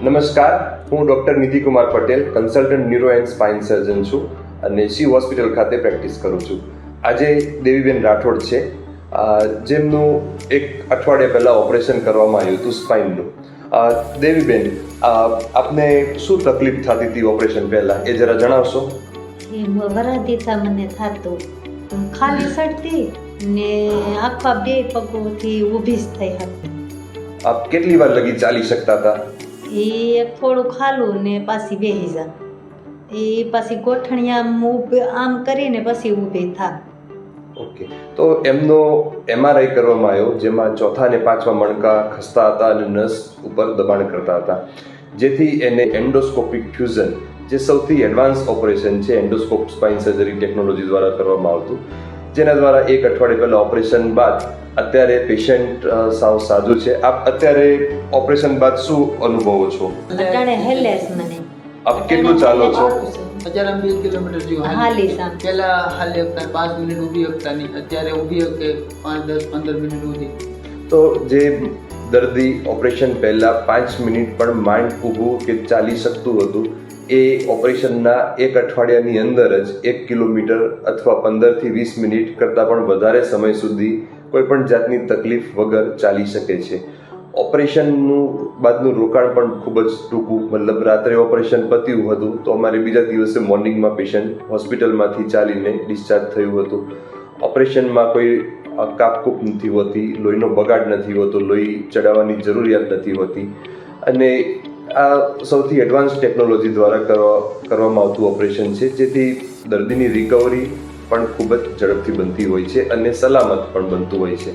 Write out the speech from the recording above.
નમસ્કાર, હું doctor Nidhikumar Patel, consultant neuro and spine surgeon છું અને શિવ હોસ્પિટલ ખાતે પ્રેક્ટિસ કરું છું. આજે દેવીબેન રાઠોડ છે, જેમનું એક અઠવાડિયા પહેલાં ઓપરેશન કરવામાં આવ્યું હતું સ્પાઇનનું. દેવીબેન, આપને શું તકલીફ થતી હતી ઓપરેશન પહેલાં એ જરા જણાવશો? એ વરાદીતા મને થતું, ખાલી સડતી ને આખા બે પગોથી ઊભી જ થઈ હતી. આપ કેટલી વાર લગી ચાલી શકતા હતા? એ થોડું ખાલું ને પાછી બેસી જા, એ પાછી ગોઠણિયા આમ કરીને પછી ઊભી થા. ઓકે, તો એમનો MRI કરવામાં આવ્યો, જેમાં ચોથા અને પાંચમા મણકા ખસતા હતા અને નસ ઉપર દબાણ કરતા હતા, જેથી એને એન્ડોસ્કોપિક ફ્યુઝન, જે સૌથી એડવાન્સ ઓપરેશન છે, એન્ડોસ્કોપ સ્પાઇન સર્જરી ટેકનોલોજી દ્વારા કરવામાં આવતું, જેના દ્વારા એક અઠવાડિયા પહેલાં ઓપરેશન બાદ અત્યારે પેશન્ટ સાવ સાજું છે. આપ અત્યારે ઓપરેશન બાદ શું અનુભવો છો? અટાણે હેલેસ મને. આપ કેટલું ચાલો છો? અત્યારે અમે 2 કિલોમીટર જેવું હાલી સામ. પહેલા હાલી શકતા 5 મિનિટ ઊભી શકતા નહીં, અત્યારે ઊભી શકે 5, 10, 15 મિનિટ સુધી. તો જે દર્દી ઓપરેશન પહેલાં 5 મિનિટ પણ માંડ ઊભું કે ચાલી શકતું હતું, એ ઓપરેશનના એક અઠવાડિયાની અંદર જ 1 કિલોમીટર અથવા 15 થી 20 મિનિટ કરતાં પણ વધારે સમય સુધી કોઈ પણ જાતની તકલીફ વગર ચાલી શકે છે. ઓપરેશનનું બાદનું રોકાણ પણ ખૂબ જ ટૂંકું, મતલબ રાત્રે ઓપરેશન પત્યું હતું તો અમારે બીજા દિવસે મોર્નિંગમાં પેશન્ટ હોસ્પિટલમાંથી ચાલીને ડિસ્ચાર્જ થયું હતું. ઓપરેશનમાં કોઈ કાપકૂપ નથી હોતી, લોહીનો બગાડ નથી હોતો, લોહી ચડાવવાની જરૂરિયાત નથી હોતી અને આ સૌથી એડવાન્સ ટેકનોલોજી દ્વારા કરવામાં આવતું ઓપરેશન છે, જેથી દર્દીની રિકવરી પણ ખૂબ જ ઝડપથી બનતી હોય છે અને સલામત પણ બનતું હોય છે.